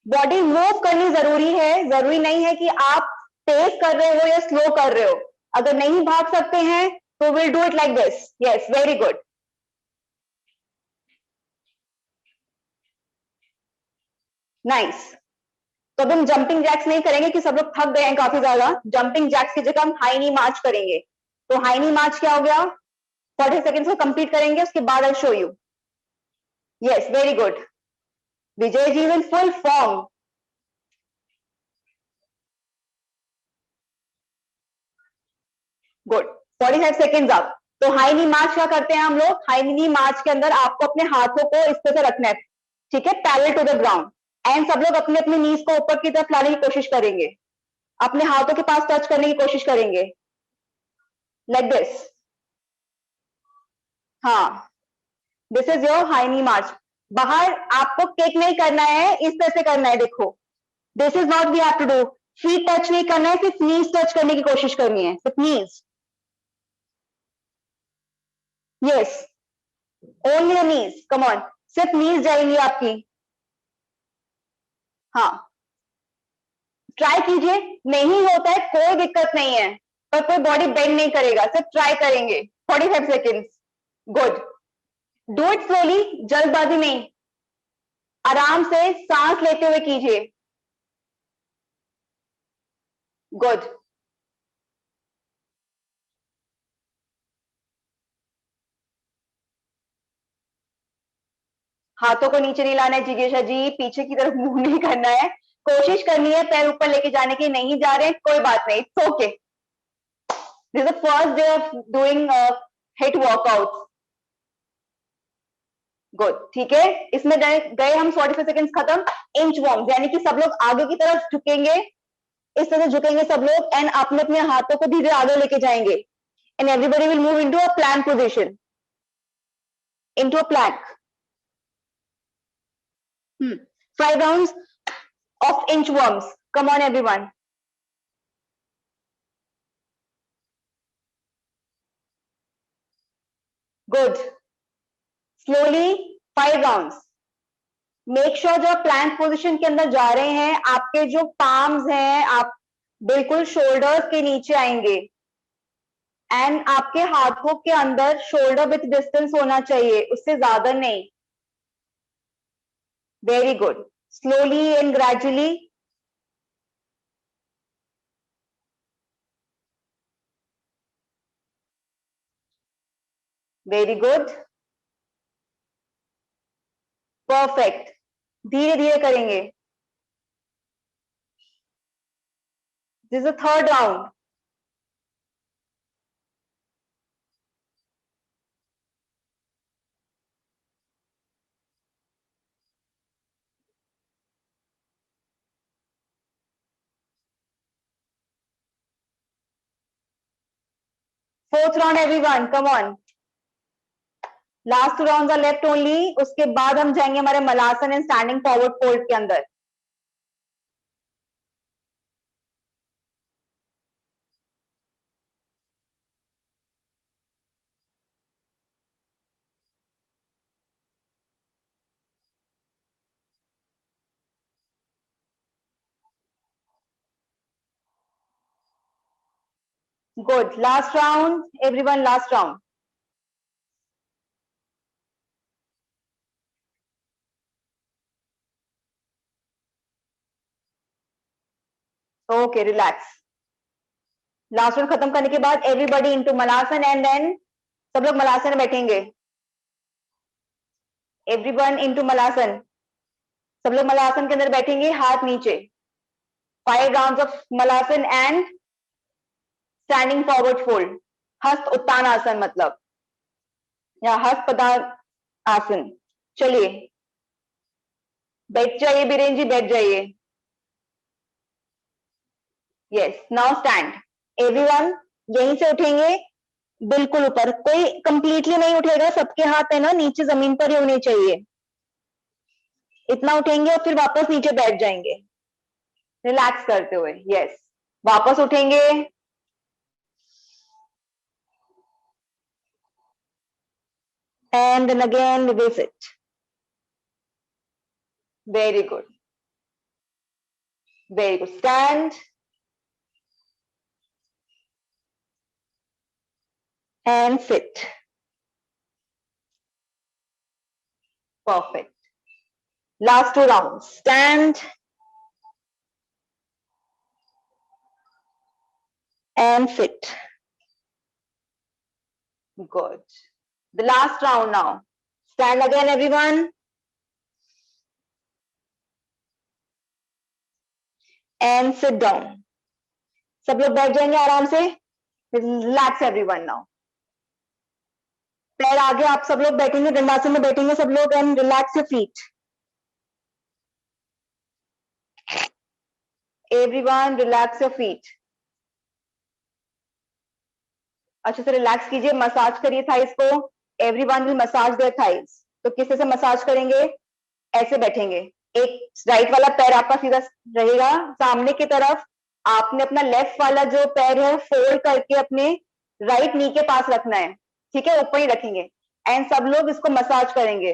Body move करनी जरूरी है, जरूरी नहीं है कि आप तेज कर रहे हो या स्लो कर रहे हो. अगर नहीं भाग सकते हैं तो will do it like this. Yes, very good. Nice. तो अब हम जंपिंग जैक्स नहीं करेंगे कि सब लोग थक गए हैं काफी ज्यादा. जंपिंग जैक्स की जगह हम हाई नी मार्च करेंगे. तो हाई नी मार्च क्या हो गया? 40 सेकेंड्स को कंप्लीट करेंगे, उसके बाद I show you. Yes, very good. Vijay ji in full form. Good. 45 seconds up. तो हाई नी मार्च क्या करते हैं हम लोग? हाई नी मार्च के अंदर आपको अपने हाथों को इस तरह से रखना है, ठीक है, parallel to the ground. And सब लोग अपने अपने नीज को ऊपर की तरफ लाने की कोशिश करेंगे, अपने हाथों के पास टच करने की कोशिश करेंगे, लाइक दिस. हाँ, this is your high knee मार्च. बाहर आपको किक नहीं करना है, इस तरह से करना है. देखो, this is not we have to do. Feet touch नहीं करना है, सिर्फ नीज टच करने की कोशिश करनी है, सिर्फ knees. Yes, only the knees. Come on, सिर्फ नीज जाएंगी आपकी. हाँ, ट्राई कीजिए. नहीं होता है कोई दिक्कत नहीं है, पर कोई बॉडी बेंड नहीं करेगा, सिर्फ ट्राई करेंगे. 45 seconds. Good. Do it slowly, जल्दबाजी नहीं, आराम से सांस लेते हुए कीजिए. गुड. हाथों को नीचे नहीं लाना है जिगेशा जी, पीछे की तरफ मूव नहीं करना है. कोशिश करनी है पैर ऊपर लेके जाने की. नहीं जा रहे, कोई बात नहीं, it's okay. This is the first day of doing hit workout. Good, ठीक है. इसमें गए हम 45 सेकेंड्स खत्म. इंच वॉर्म्स, यानी कि सब लोग आगे की तरफ झुकेंगे, इस तरह से झुकेंगे सब लोग, एंड अपने अपने हाथों को धीरे आगे लेके जाएंगे. And everybody will move into a plank position, into a plank. 5 rounds of inchworms. Come on, everyone. Good. Slowly, 5 rounds. Make sure जब आप प्लैंक पोजीशन के अंदर जा रहे हैं, आपके जो पाम्स हैं, आप बिल्कुल शोल्डर्स के नीचे आएंगे, एंड आपके हाथों के अंदर शोल्डर विथ डिस्टेंस होना चाहिए, उससे ज्यादा नहीं. Very good. Slowly and gradually. Very good. Perfect. धीरे धीरे करेंगे. This is the third round. Fourth round everyone, come on. Last 2 rounds are left only. उसके बाद हम जाएंगे हमारे malasana and standing forward fold के अंदर. Good. Last round, everyone, last round. Okay, relax. Last round खत्म करने के बाद everybody into malasana, and then सब लोग मलासन में बैठेंगे. Everyone into malasana. सब लोग मलासन के अंदर बैठेंगे, हाथ नीचे. 5 rounds of malasana and standing forward fold. Hasta uttan आसन मतलब, या हस्त पदार्थ आसन। चलिए बैठ जाइए बीरेन जी, बैठ जाइए। Yes, now stand everyone. यहीं से उठेंगे बिल्कुल ऊपर, कोई कंप्लीटली नहीं उठेगा, सबके हाथ है ना नीचे जमीन पर ही होने चाहिए। इतना उठेंगे और फिर वापस नीचे बैठ जाएंगे रिलैक्स करते हुए। यस, वापस उठेंगे, and then again we will sit. Very good, very good. Stand and sit. Perfect. Last two rounds. Stand and sit. Good. The last round now. Stand again everyone. And sit down. सब लोग बैठ जाएंगे आराम से। Relax everyone now. पैर आगे आप सब लोग बैठेंगे, दंडासन में बैठेंगे सब लोग, and relax your feet. Everyone relax your feet. अच्छे से रिलैक्स कीजिए, मसाज करिए थाइस को। Everyone will massage their thighs. तो किस तरह से मसाज करेंगे? ऐसे बैठेंगे, एक राइट वाला पैर आपका सीधा रहेगा सामने की तरफ, आपने अपना लेफ्ट वाला जो पैर है फोल्ड करके अपने राइट नी के पास रखना है, ठीक है, ऊपर ही रखेंगे। एंड सब लोग इसको मसाज करेंगे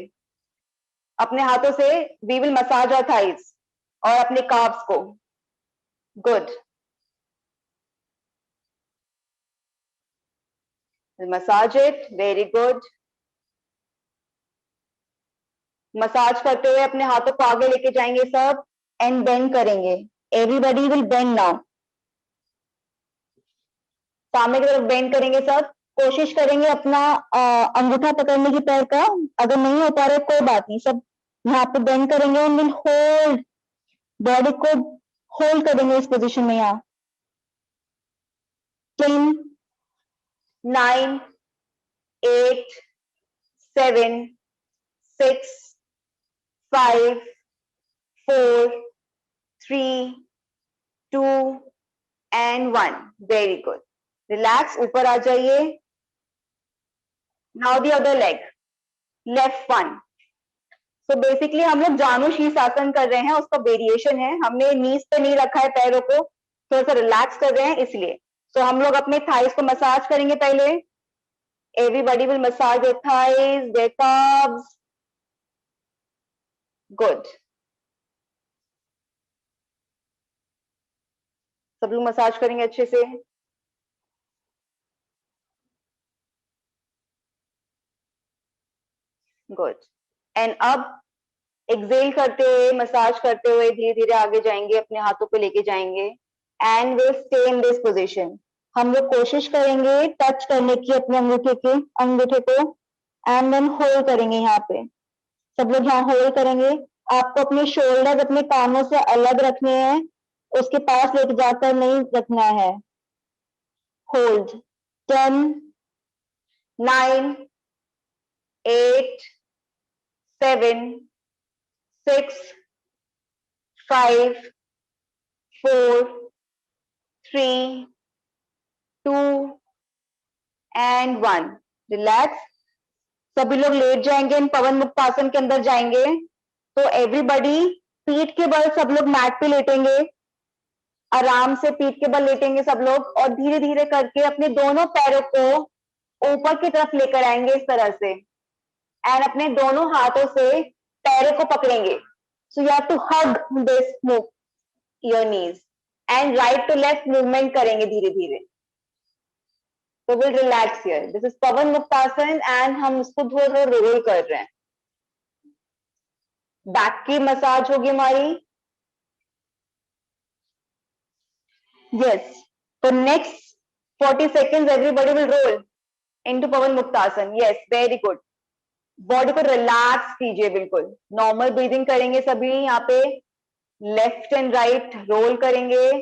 अपने हाथों से। We will massage our thighs और अपने काफ्स को। Good, massage it, very good. Massage करते हुए अपने हाथों को आगे लेके जाएंगे सब, एंड बेंड करेंगे। Everybody will bend now. सामने की तरफ बेंड करेंगे सब। कोशिश करेंगे अपना अंगूठा पकड़ने की पैर का, अगर नहीं हो पा रहा कोई बात नहीं, सब यहाँ पे बेंड करेंगे एंड विल होल्ड, बॉडी को होल्ड करेंगे इस पोजीशन में। यहाँ 10, 9, 8, 7, 6, 5, 4, 3, 2 and 1. Very good. रिलैक्स, ऊपर आ जाइए। Now the other leg, left one. So basically हम लोग जानु शीर्षासन कर रहे हैं, उसका वेरिएशन है। हमने नीज पे नहीं रखा है पैरों को, थोड़ा सा रिलैक्स कर रहे हैं इसलिए। सो हम लोग अपने थाइस को मसाज करेंगे पहले। Everybody will massage their thighs, their calves. Good, सब लोग मसाज करेंगे अच्छे से। गुड, एंड अब एक्सेल करते हुए, मसाज करते हुए धीरे धीरे आगे जाएंगे, अपने हाथों को लेके जाएंगे and will stay in this position. हम लोग कोशिश करेंगे टच करने की अपने अंगूठे को एंड देन होल्ड करेंगे। यहाँ पे सब लोग यहाँ होल्ड करेंगे। आपको अपने शोल्डर अपने कानों से अलग रखने हैं, उसके पास लेके जाकर नहीं रखना है। Hold 10, 9, 8, 7, 6, 5, 4, 3, 2 and 1. रिलैक्स। सभी लोग लेट जाएंगे, इन पवन मुक्त आसन के अंदर जाएंगे। तो एवरीबॉडी पीठ के बल सब लोग मैट पे लेटेंगे, आराम से पीठ के बल लेटेंगे सब लोग, और धीरे धीरे करके अपने दोनों पैरों को ऊपर की तरफ लेकर आएंगे इस तरह से, एंड अपने दोनों हाथों से पैरों को पकड़ेंगे। So you have to hug this move your knees, and right to left movement करेंगे धीरे धीरे। तो will relax here. This is Pawan Muktasana and हम इसको थोड़ा थोड़ा रोल कर रहे हैं। बैक की मसाज होगी हमारी। यस, तो next 40 seconds everybody will roll into Pawan Muktasana. Yes, very good. Body को रिलैक्स कीजिए, बिल्कुल नॉर्मल ब्रीदिंग करेंगे सभी। यहाँ पे लेफ्ट एंड राइट रोल करेंगे।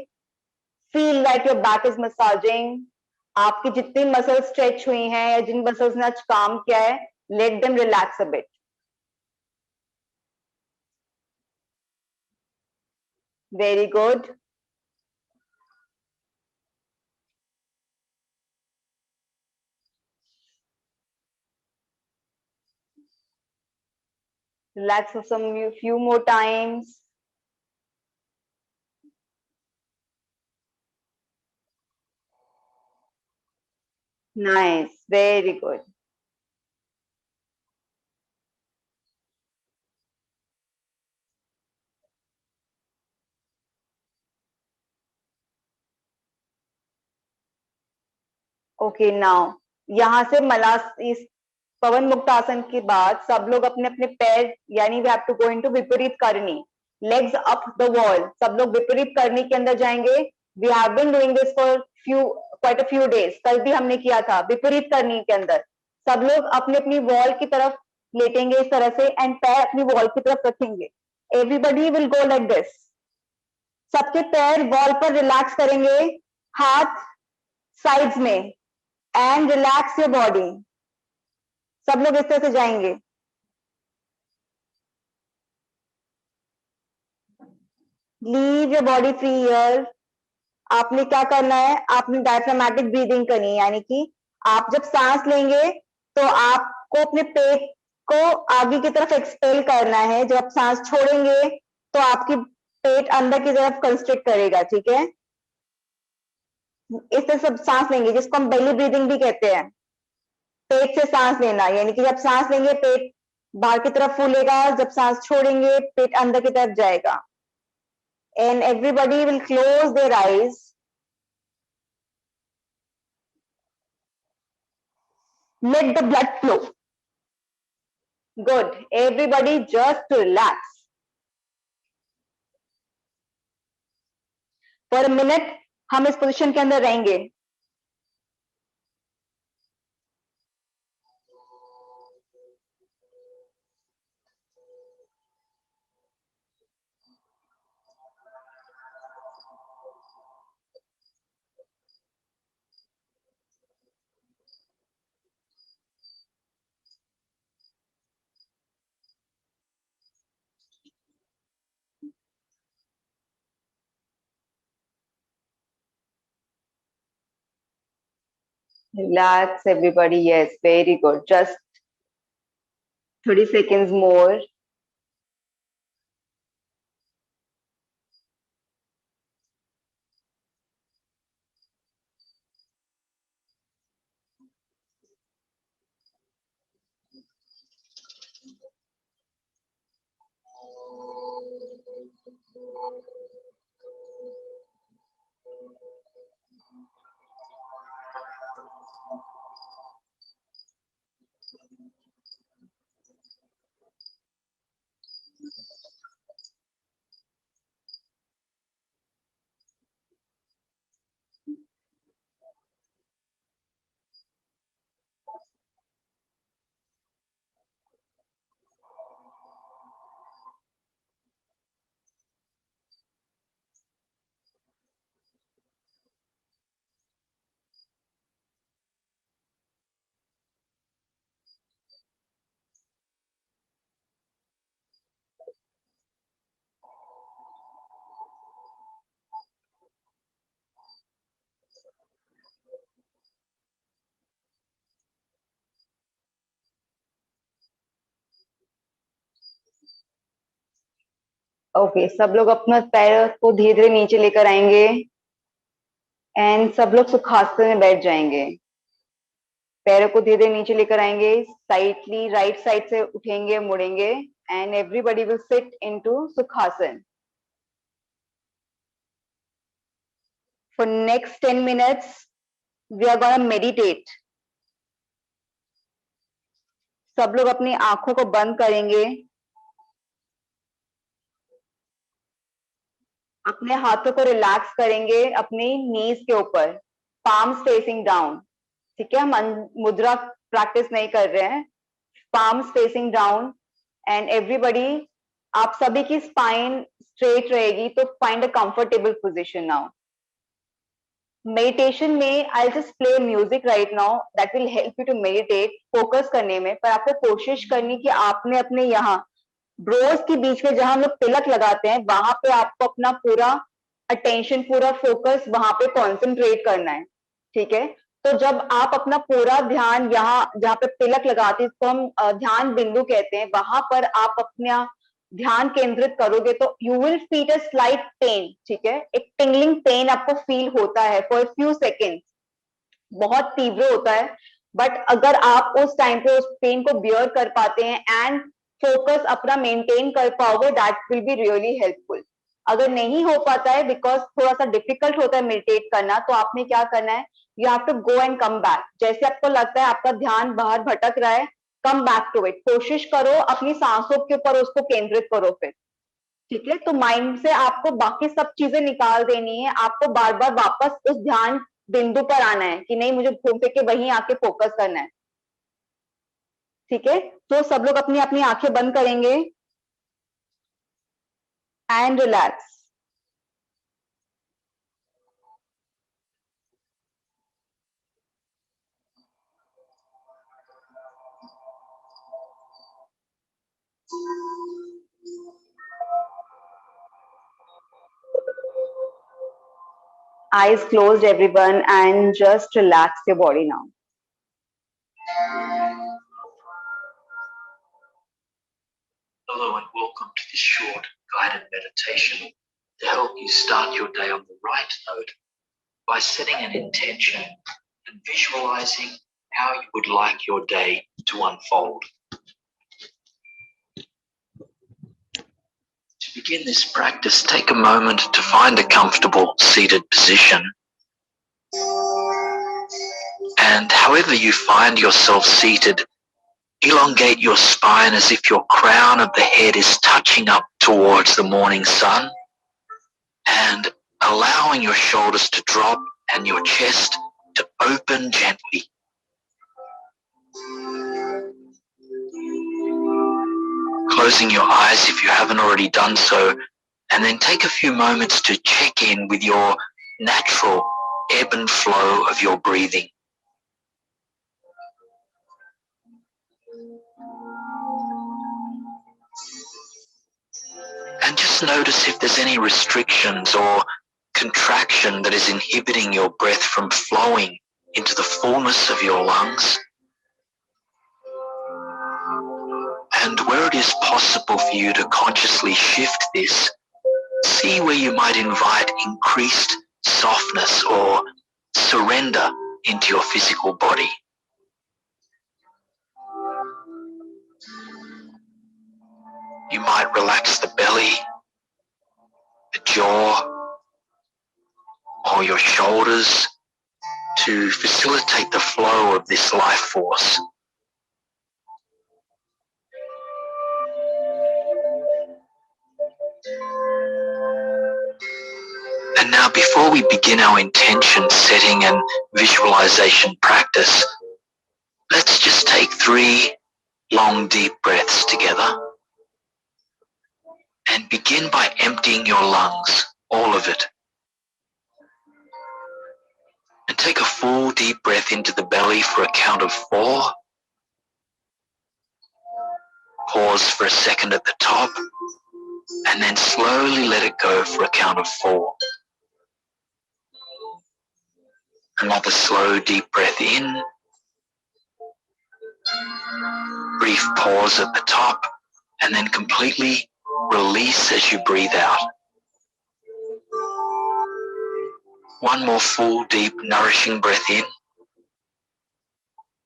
Feel that your back is massaging. आपकी जितनी मसल्स स्ट्रेच हुई हैं या जिन मसल्स ने आज काम किया है, let them relax a bit. Very good. Relax for some few more times. Nice, very good. Okay now यहाँ से मलास इस पवन मुक्त आसन के बाद सब लोग अपने अपने पैर यानी we have to go into Viparita Karani. Legs up the wall. सब लोग विपरीत करनी के अंदर जाएंगे. We have been doing this for quite a few days. कल भी हमने किया था विपरीत करनी के अंदर. सब लोग अपनी अपनी वॉल की तरफ लेटेंगे इस तरह से एंड पैर अपनी वॉल की तरफ रखेंगे. Everybody will go like this. सबके पैर वॉल पर रिलैक्स करेंगे. हाथ साइड्स में एंड रिलैक्स योर बॉडी. सब लोग इस तरह से जाएंगे. Leave your body free here. आपने क्या करना है, आपने डायफ्रामेटिक ब्रीदिंग करनी है, यानी कि आप जब सांस लेंगे तो आपको अपने पेट को आगे की तरफ एक्सपेल करना है. जब आप सांस छोड़ेंगे तो आपकी पेट अंदर की तरफ कंस्ट्रिक्ट करेगा. ठीक है, इस तरह से सांस लेंगे जिसको हम बेली ब्रीदिंग भी कहते हैं. पेट से सांस लेना यानी कि जब सांस लेंगे पेट बाहर की तरफ फूलेगा, जब सांस छोड़ेंगे पेट अंदर की तरफ जाएगा. And everybody will close their eyes. Let the blood flow. Good. Everybody just relax. For a minute हम इस पोजीशन के अंदर रहेंगे. Relax, everybody. Yes, very good. Just 30 seconds more. Okay, सब लोग अपना पैर को धीरे धीरे नीचे लेकर आएंगे एंड सब लोग सुखासन में बैठ जाएंगे. पैरों को धीरे धीरे नीचे लेकर आएंगे. साइडली राइट साइड से उठेंगे, मुड़ेंगे and everybody will sit into sukhasana. For next 10 minutes, we are gonna meditate. सब लोग अपनी आंखों को बंद करेंगे. अपने हाथों को रिलैक्स करेंगे अपनी नीज के ऊपर. Palms facing down. ठीक है, हम मुद्रा प्रैक्टिस नहीं कर रहे हैं. Palms facing down and everybody, आप सभी की स्पाइन स्ट्रेट रहेगी. तो find a comfortable position now. Meditation में I just play music right now that will help you to meditate, focus करने में। पर आपको कोशिश करनी कि आपने अपने यहाँ ब्रोज के बीच में जहां हम लोग तिलक लगाते हैं वहां पे आपको अपना पूरा अटेंशन, पूरा फोकस वहां पे कॉन्सेंट्रेट करना है, ठीक है। तो जब आप अपना पूरा ध्यान यहाँ जहाँ पे तिलक लगाते हैं, इसको हम ध्यान बिंदु कहते हैं, वहां पर आप अपना ध्यान केंद्रित करोगे तो you will feel a slight pain, ठीक है। एक टिंगलिंग पेन आपको फील होता है फॉर फ्यू सेकेंड्स, बहुत तीव्र होता है। बट अगर आप उस टाइम पे उस पेन को बियर कर पाते हैं एंड फोकस अपना मेंटेन कर पाओगे, that will be really helpful. अगर नहीं हो पाता है बिकॉज थोड़ा सा डिफिकल्ट होता है मेडिटेट करना, तो आपने क्या करना है, you have to go and come back. जैसे आपको लगता है आपका ध्यान बाहर भटक रहा है, कम बैक टू इट, कोशिश करो अपनी सांसों के ऊपर उसको केंद्रित करो फिर, ठीक है। तो माइंड से आपको बाकी सब चीजें निकाल देनी है, आपको बार बार वापस उस ध्यान बिंदु पर आना है कि नहीं, मुझे घूम फिर के वहीं आके फोकस करना है, ठीक है। तो सब लोग अपनी अपनी आंखें बंद करेंगे and relax. Eyes closed, everyone, and just relax your body now. Hello and welcome to this short guided meditation to help you start your day on the right note by setting an intention and visualizing how you would like your day to unfold. To begin this practice, take a moment to find a comfortable seated position. And however you find yourself seated, elongate your spine as if your crown of the head is touching up towards the morning sun, and allowing your shoulders to drop and your chest to open gently. Closing your eyes if you haven't already done so, and then take a few moments to check in with your natural ebb and flow of your breathing. And just notice if there's any restrictions or contraction that is inhibiting your breath from flowing into the fullness of your lungs. And where it is possible for you to consciously shift this, see where you might invite increased softness or surrender into your physical body. You might relax the belly, the jaw, or your shoulders to facilitate the flow of this life force. And now, before we begin our intention setting and visualization practice, let's just take 3 long deep breaths together. And begin by emptying your lungs, all of it. And take a full deep breath into the belly for a count of 4. Pause for a second at the top, and then slowly let it go for a count of 4. Another slow deep breath in. Brief pause at the top, and then completely release as you breathe out. One more full, deep, nourishing breath in,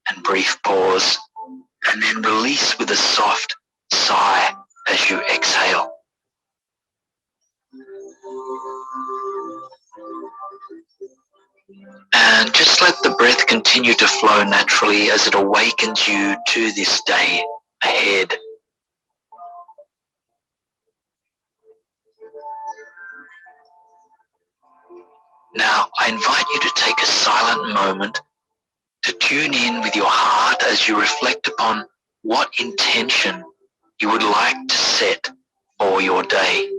and brief pause, and then release with a soft sigh as you exhale. And just let the breath continue to flow naturally as it awakens you to this day ahead. Now, I invite you to take a silent moment to tune in with your heart as you reflect upon what intention you would like to set for your day.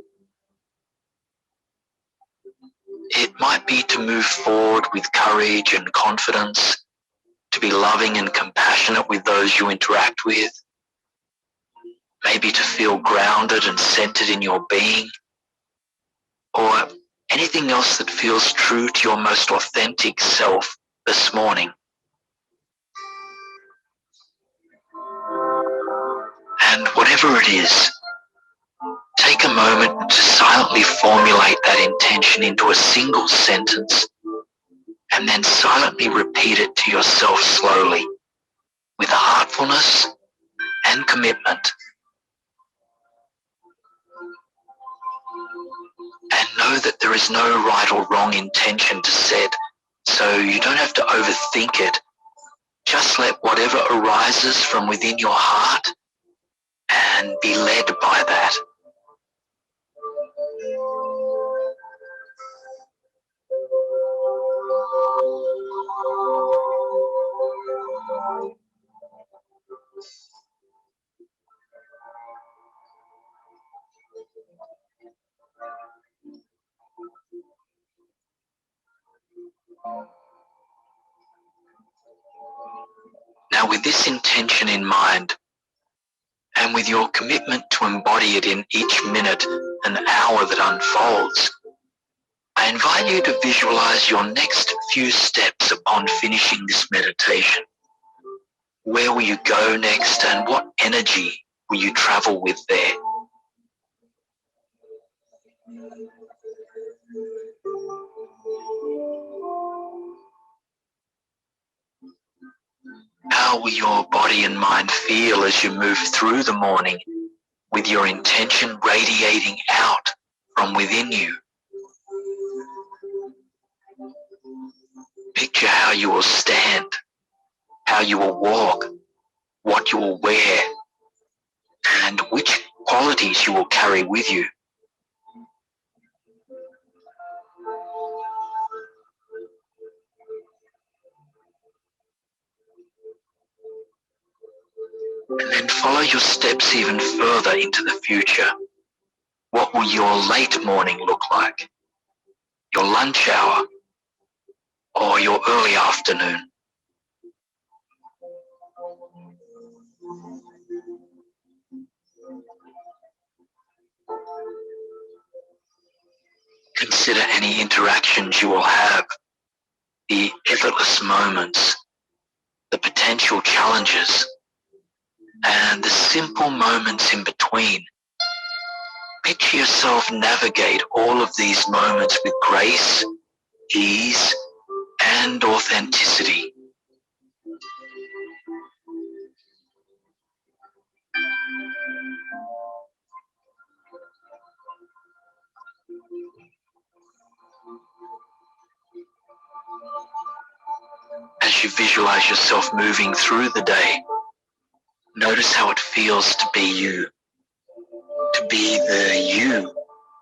It might be to move forward with courage and confidence, to be loving and compassionate with those you interact with, maybe to feel grounded and centered in your being, or anything else that feels true to your most authentic self this morning. And whatever it is, take a moment to silently formulate that intention into a single sentence and then silently repeat it to yourself slowly with heartfulness and commitment. And know that there is no right or wrong intention to set, so you don't have to overthink it. Just let whatever arises from within your heart and be led by that. Now, with this intention in mind, and with your commitment to embody it in each minute and hour that unfolds, I invite you to visualize your next few steps upon finishing this meditation. Where will you go next, and what energy will you travel with there? How will your body and mind feel as you move through the morning with your intention radiating out from within you? Picture how you will stand, how you will walk, what you will wear, and which qualities you will carry with you. And then follow your steps even further into the future. What will your late morning look like? Your lunch hour? Or your early afternoon? Consider any interactions you will have, the effortless moments, the potential challenges, and the simple moments in between. Picture yourself navigate all of these moments with grace, ease, and authenticity. As you visualize yourself moving through the day, notice how it feels to be you, to be the you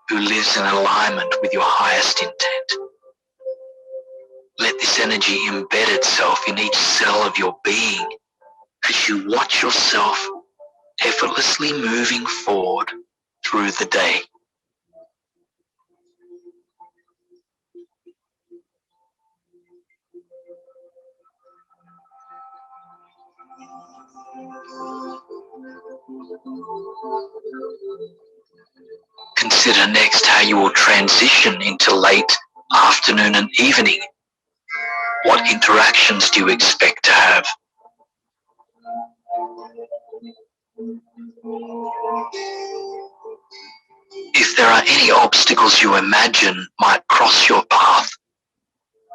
who lives in alignment with your highest intent. Let this energy embed itself in each cell of your being as you watch yourself effortlessly moving forward through the day. Consider next how you will transition into late afternoon and evening. What interactions do you expect to have? If there are any obstacles you imagine might cross your path,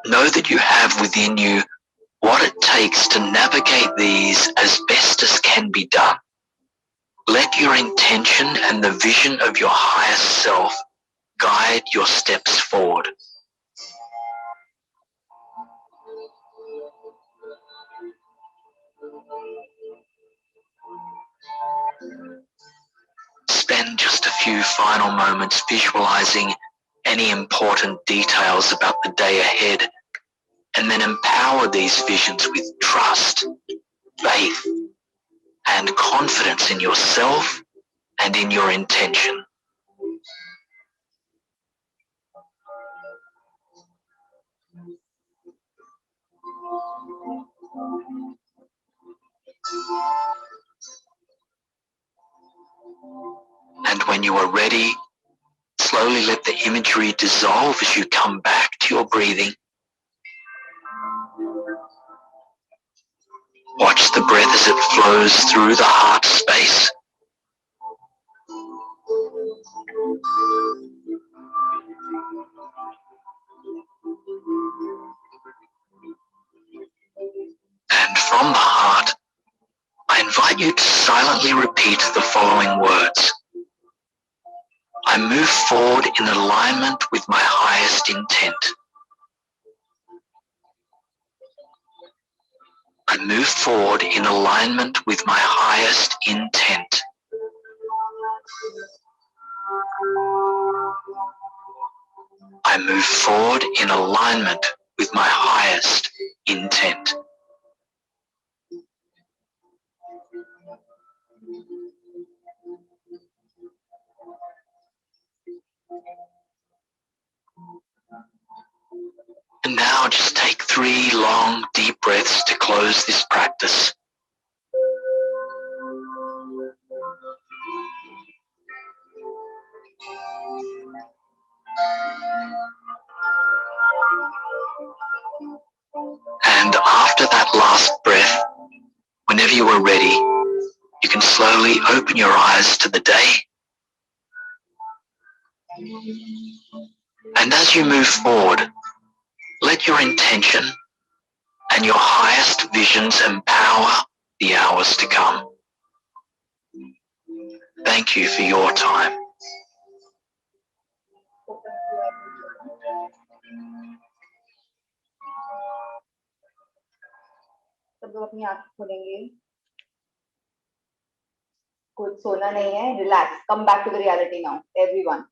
know that you have within you what it takes to navigate these as best as can be done. Let your intention and the vision of your highest self guide your steps forward. Spend just a few final moments visualizing any important details about the day ahead, and then empower these visions with trust, faith, and confidence in yourself and in your intention. you are ready, slowly let the imagery dissolve as you come back to your breathing. Watch the breath as it flows through the heart space. And from the heart, I invite you to silently repeat the following words. I move forward in alignment with my highest intent. I move forward in alignment with my highest intent. I move forward in alignment with my highest intent. And now just take 3 long, deep breaths to close this practice. And after that last breath, whenever you are ready, you can slowly open your eyes to the day. And as you move forward, let your intention and your highest visions empower the hours to come. Thank you for your time. सब लोग अपनी आंखें खोलेंगे. कुछ सोना नहीं है. Relax. Come back to the reality now, everyone.